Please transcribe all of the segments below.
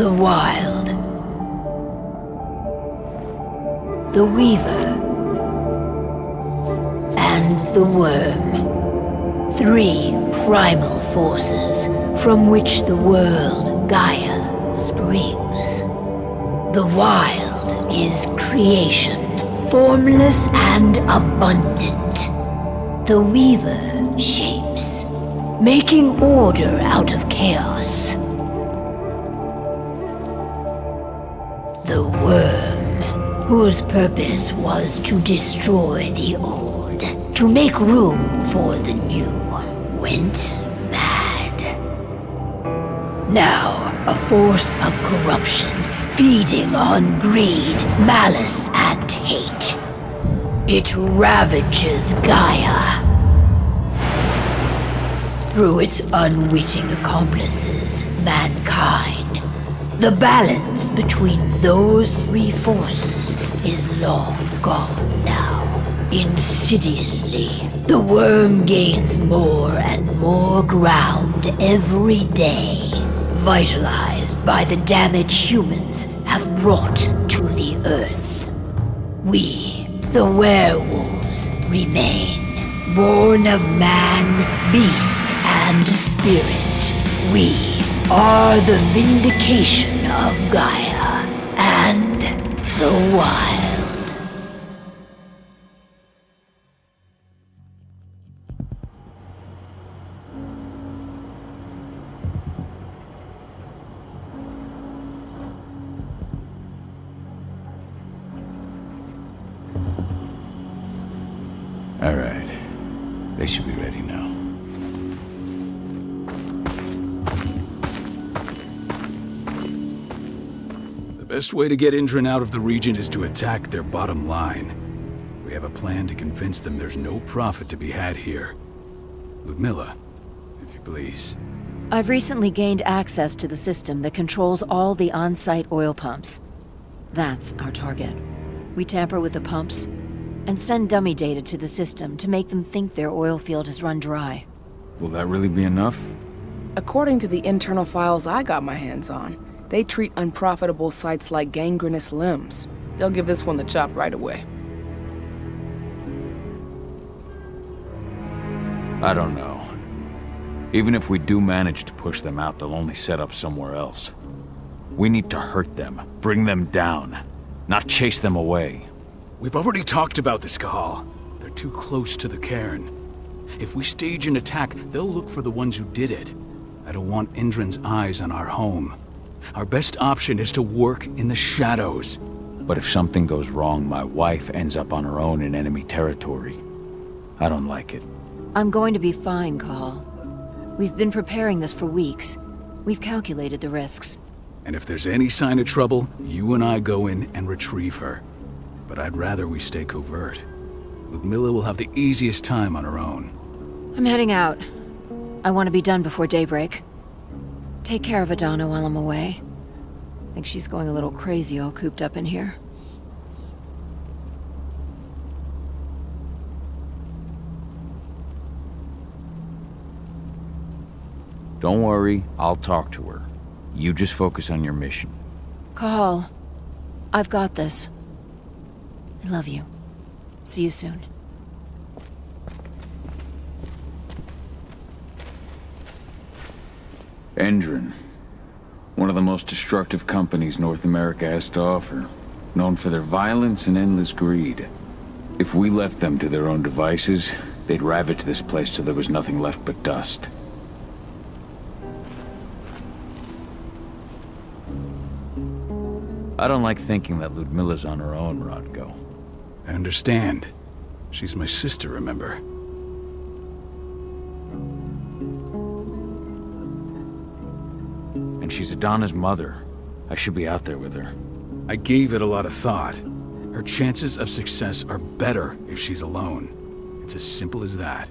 The Wild. The Weaver. And the Wyrm. 3 primal forces from which the world, Gaia, springs. The Wild is creation, formless and abundant. The Weaver shapes, making order out of chaos. The Wyrm, whose purpose was to destroy the old, to make room for the new, went mad. Now, a force of corruption, feeding on greed, malice, and hate. It ravages Gaia. Through its unwitting accomplices, mankind, the balance between those 3 forces is long gone now. Insidiously, the Wyrm gains more and more ground every day, vitalized by the damage humans have brought to the Earth. We, the werewolves, remain, born of man, beast, and spirit. We are the vindication of Gaia and the Wild. All right. They should be ready now. The best way to get Endron out of the region is to attack their bottom line. We have a plan to convince them there's no profit to be had here. Ludmilla, if you please. I've recently gained access to the system that controls all the on-site oil pumps. That's our target. We tamper with the pumps and send dummy data to the system to make them think their oil field has run dry. Will that really be enough? According to the internal files I got my hands on, they treat unprofitable sites like gangrenous limbs. They'll give this one the chop right away. I don't know. Even if we do manage to push them out, they'll only set up somewhere else. We need to hurt them, bring them down, not chase them away. We've already talked about this, Cahal. They're too close to the cairn. If we stage an attack, they'll look for the ones who did it. I don't want Endron's eyes on our home. Our best option is to work in the shadows. But if something goes wrong, my wife ends up on her own in enemy territory. I don't like it. I'm going to be fine, Cahal. We've been preparing this for weeks. We've calculated the risks. And if there's any sign of trouble, you and I go in and retrieve her. But I'd rather we stay covert. Ludmilla will have the easiest time on her own. I'm heading out. I want to be done before daybreak. Take care of Adana while I'm away. I think she's going a little crazy all cooped up in here. Don't worry, I'll talk to her. You just focus on your mission. Cahal, I've got this. I love you. See you soon. Endron. One of the most destructive companies North America has to offer. Known for their violence and endless greed. If we left them to their own devices, they'd ravage this place till there was nothing left but dust. I don't like thinking that Ludmilla's on her own, Rodko. I understand. She's my sister, remember? And she's Adana's mother. I should be out there with her. I gave it a lot of thought. Her chances of success are better if she's alone. It's as simple as that.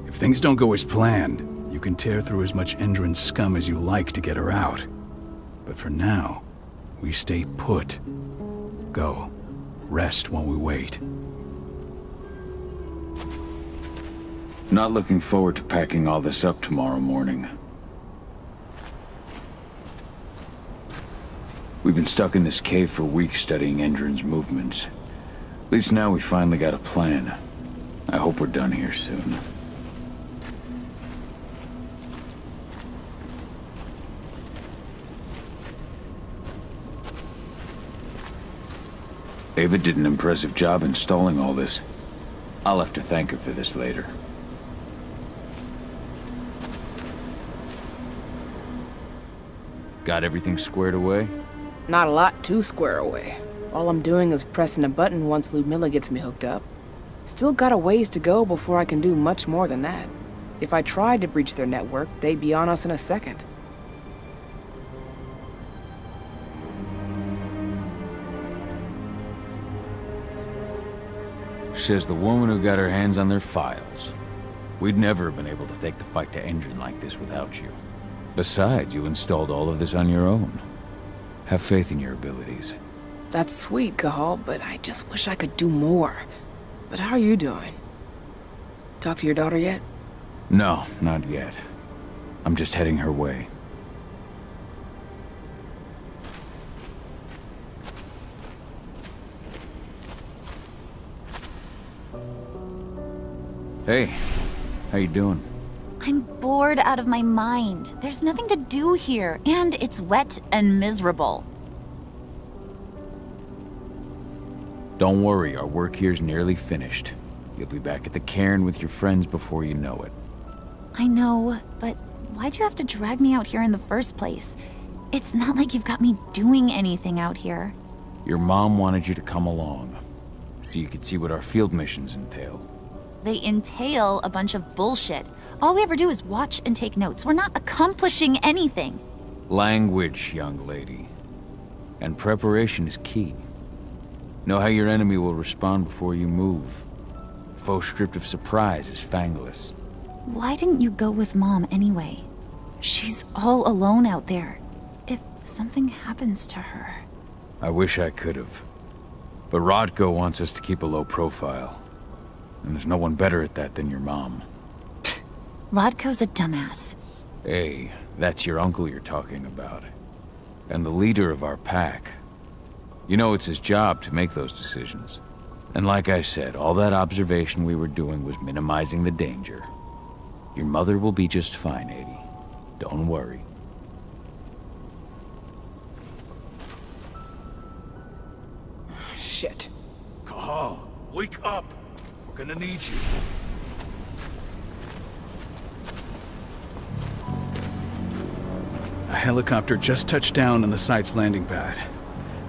If things don't go as planned, you can tear through as much Endron scum as you like to get her out. But for now, we stay put. Go. Rest while we wait. Not looking forward to packing all this up tomorrow morning. We've been stuck in this cave for weeks studying Endron's movements. At least now we finally got a plan. I hope we're done here soon. Ava did an impressive job installing all this. I'll have to thank her for this later. Got everything squared away? Not a lot to square away. All I'm doing is pressing a button once Ludmilla gets me hooked up. Still got a ways to go before I can do much more than that. If I tried to breach their network, they'd be on us in a second. Says the woman who got her hands on their files. We'd never have been able to take the fight to Endron like this without you. Besides, you installed all of this on your own. Have faith in your abilities. That's sweet, Cahal, but I just wish I could do more. But how are you doing? Talk to your daughter yet? No, not yet. I'm just heading her way. Hey, how you doing? I'm bored out of my mind. There's nothing to do here, and it's wet and miserable. Don't worry, our work here's nearly finished. You'll be back at the cairn with your friends before you know it. I know, but why'd you have to drag me out here in the first place? It's not like you've got me doing anything out here. Your mom wanted you to come along, so you could see what our field missions entail. They entail a bunch of bullshit. All we ever do is watch and take notes. We're not accomplishing anything. Language, young lady. And preparation is key. Know how your enemy will respond before you move. Faux stripped of surprise is fangless. Why didn't you go with Mom anyway? She's all alone out there. If something happens to her... I wish I could have. But Rodko wants us to keep a low profile. And there's no one better at that than your mom. Rodko's a dumbass. Hey, that's your uncle you're talking about. And the leader of our pack. You know it's his job to make those decisions. And like I said, all that observation we were doing was minimizing the danger. Your mother will be just fine, Edie. Don't worry. Shit. Cahal, wake up! We're gonna need you. A helicopter just touched down on the site's landing pad.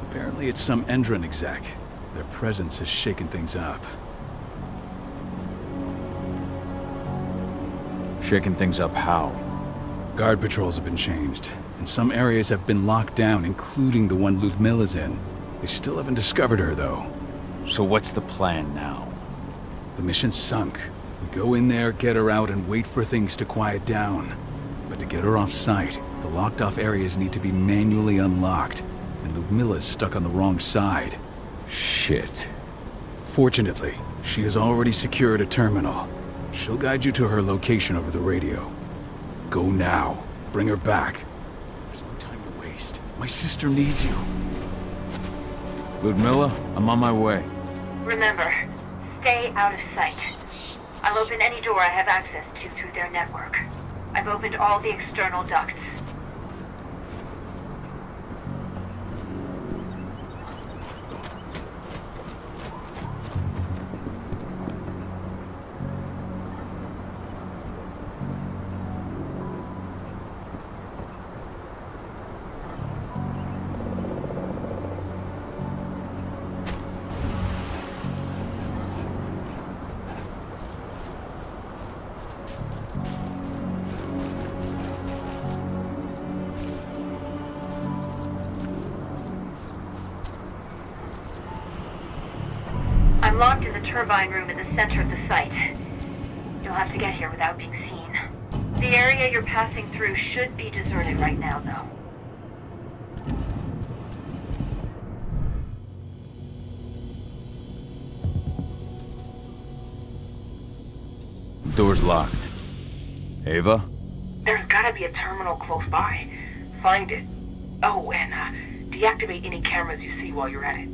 Apparently it's some Endron exec. Their presence has shaken things up. Shaking things up how? Guard patrols have been changed, and some areas have been locked down, including the one Ludmilla's in. They still haven't discovered her, though. So what's the plan now? The mission's sunk. We go in there, get her out, and wait for things to quiet down. But to get her off-site, the locked-off areas need to be manually unlocked, and Ludmilla's stuck on the wrong side. Shit. Fortunately, she has already secured a terminal. She'll guide you to her location over the radio. Go now. Bring her back. There's no time to waste. My sister needs you. Ludmilla, I'm on my way. Remember, stay out of sight. I'll open any door I have access to through their network. I've opened all the external ducts. I'm locked in the turbine room at the center of the site. You'll have to get here without being seen. The area you're passing through should be deserted right now, though. Door's locked. Ava? There's gotta be a terminal close by. Find it. Oh, and Deactivate any cameras you see while you're at it.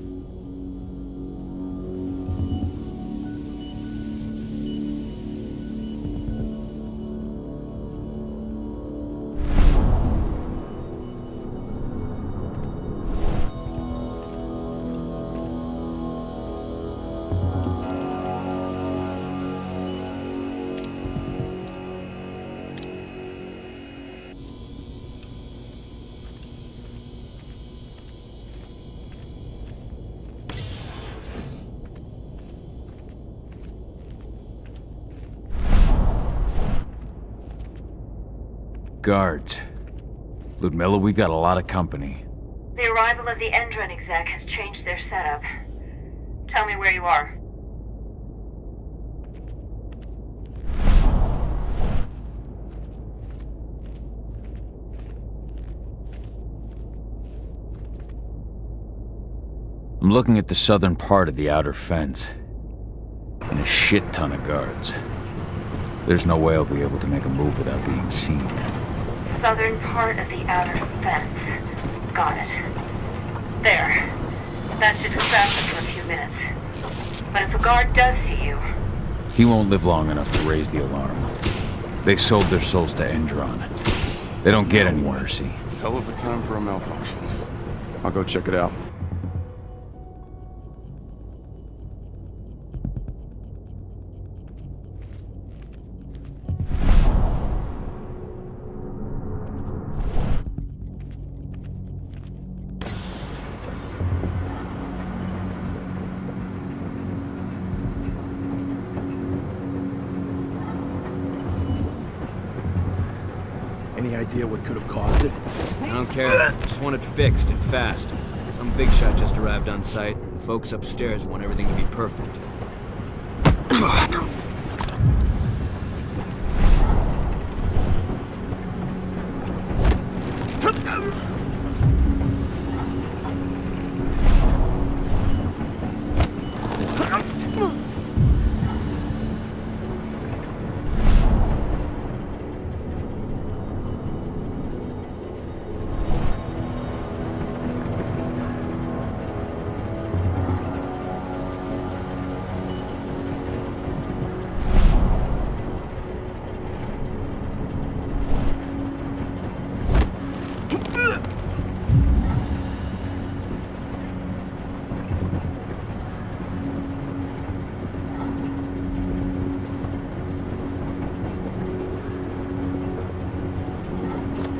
Guards. Ludmilla, we've got a lot of company. The arrival of the Endron exec has changed their setup. Tell me where you are. I'm looking at the southern part of the outer fence. And a shit ton of guards. There's no way I'll be able to make a move without being seen. Southern part of the outer fence. Got it. There. That should distract them for a few minutes. But if a guard does see you... He won't live long enough to raise the alarm. They sold their souls to Endron. They don't get any mercy. Hell of a time for a malfunction. I'll go check it out. Any idea what could have caused it? I don't care. Just want it fixed and fast. Some big shot just arrived on site. The folks upstairs want everything to be perfect.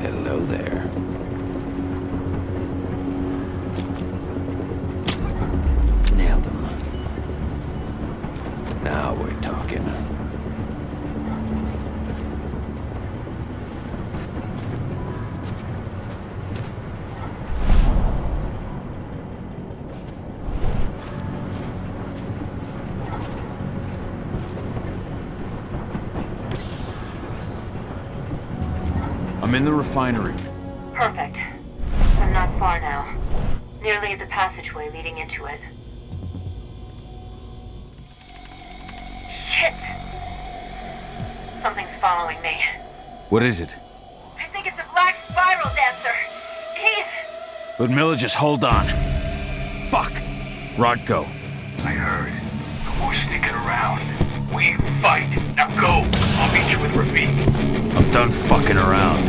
Hello there. Nailed him. Now we're talking. I'm in the refinery. Perfect. I'm not far now. Nearly at the passageway leading into it. Shit! Something's following me. What is it? I think it's a black spiral dancer. He's... Ludmilla, just hold on. Fuck! Rodko. I heard. No more sticking around. We fight. Now go. I'll meet you with Rafiq. I'm done fucking around.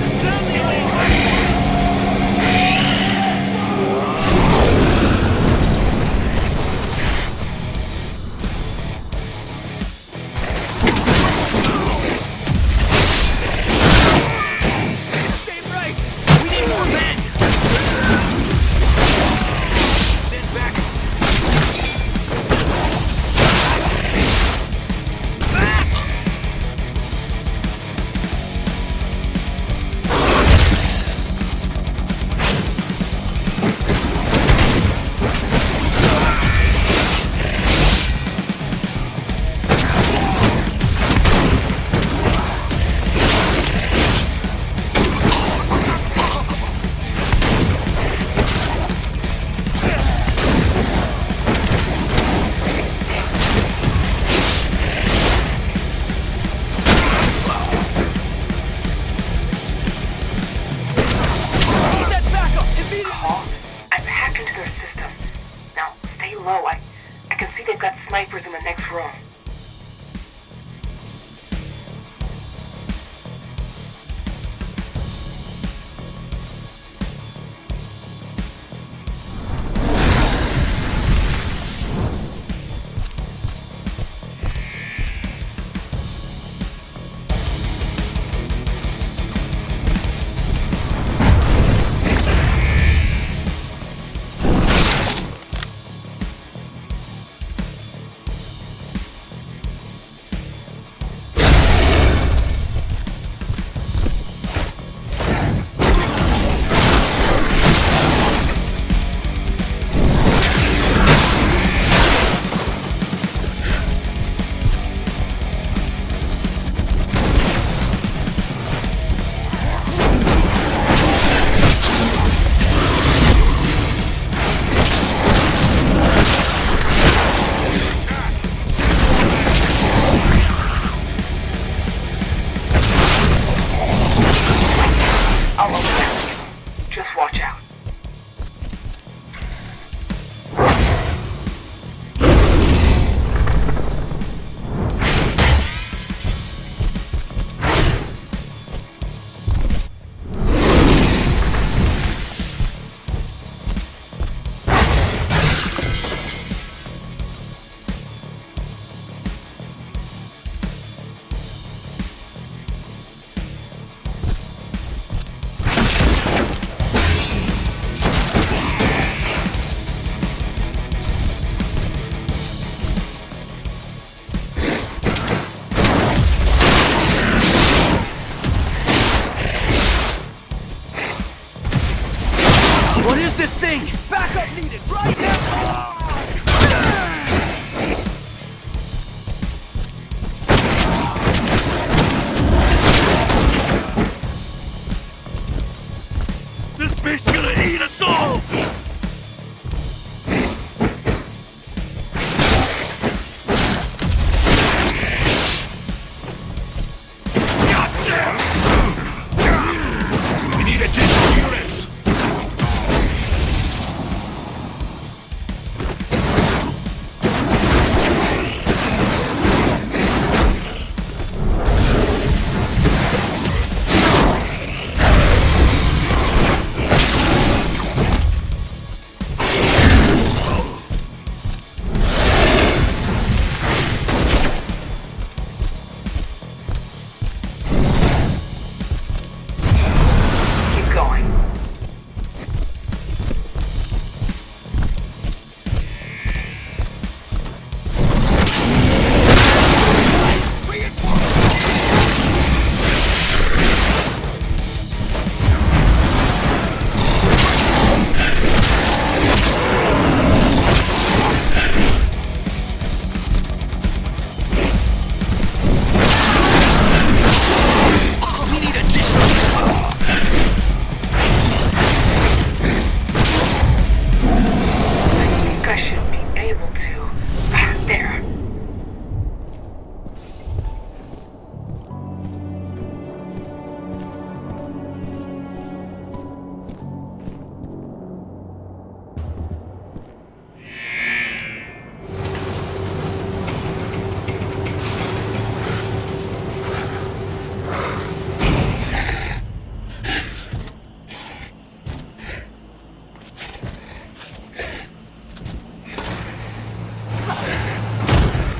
this thing! Backup needed right now! This beast's gonna eat us all! We need additional units!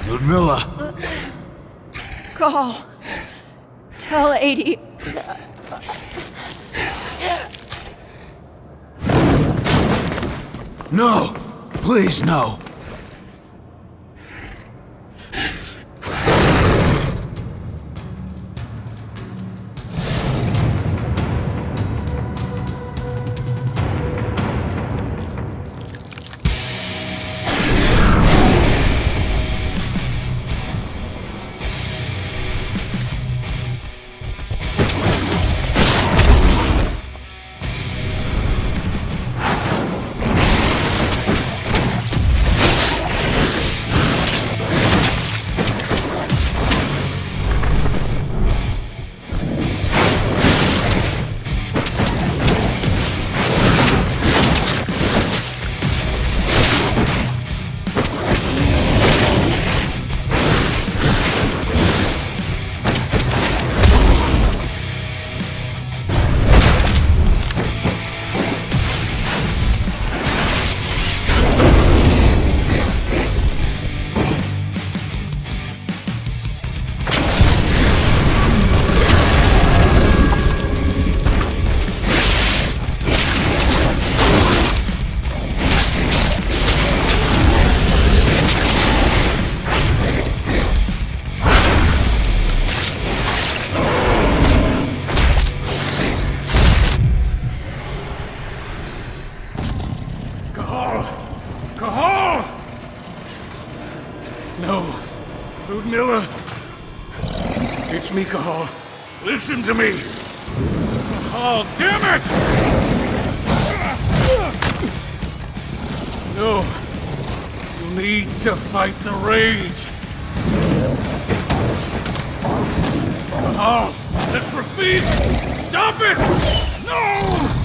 Ludmilla! Cahal. Tell 80. No! Please, no! Cahal! No. Ludmilla. It's me, Cahal. Listen to me. Cahal, damn it! No. You need to fight the rage. Cahal, that's Rafiq! Stop it! No!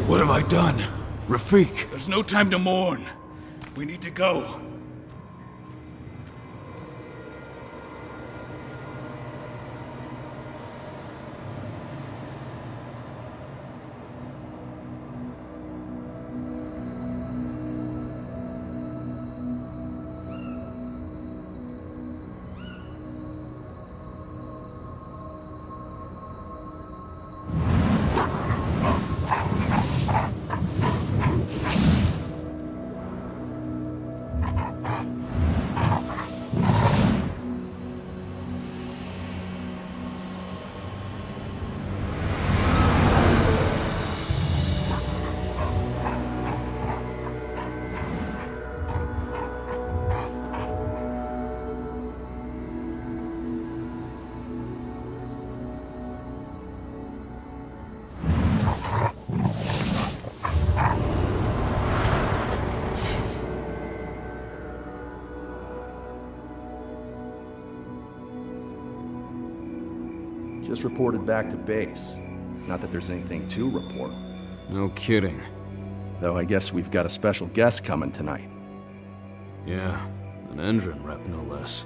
What have I done? Rafiq! There's no time to mourn. We need to go. Just reported back to base. Not that there's anything to report. No kidding. Though I guess we've got a special guest coming tonight. Yeah, an Endron rep no less.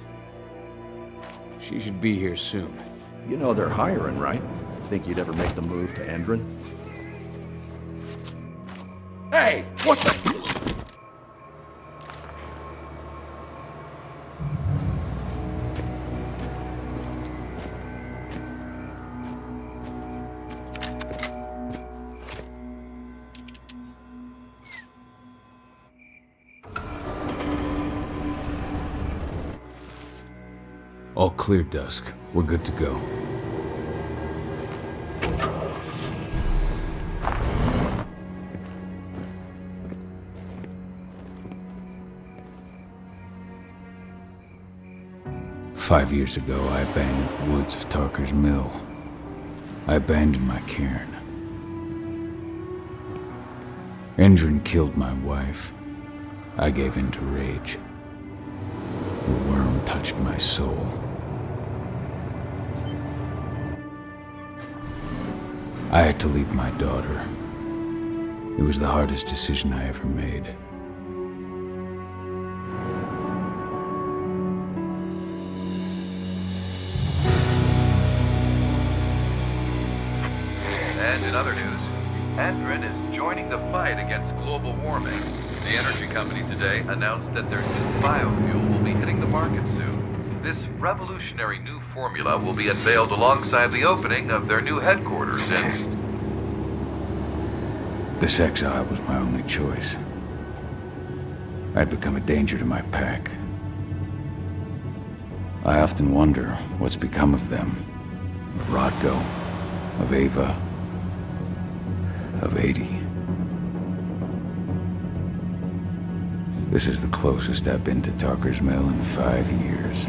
She should be here soon. You know they're hiring, right? Think you'd ever make the move to Endron? Hey! What the... All clear, Dusk. We're good to go. "5 years ago, I abandoned the woods of Tarker's mill. I abandoned my cairn. Endron killed my wife. I gave in to rage. The Wyrm touched my soul. I had to leave my daughter. It was the hardest decision I ever made. And in other news, Endron is joining the fight against global warming. The energy company today announced that their new biofuel will be hitting the market soon. This revolutionary new formula will be unveiled alongside the opening of their new headquarters in... This exile was my only choice. I'd become a danger to my pack. I often wonder what's become of them. Of Rodko, of Ava, of 80. This is the closest I've been to Tarker's mill in 5 years.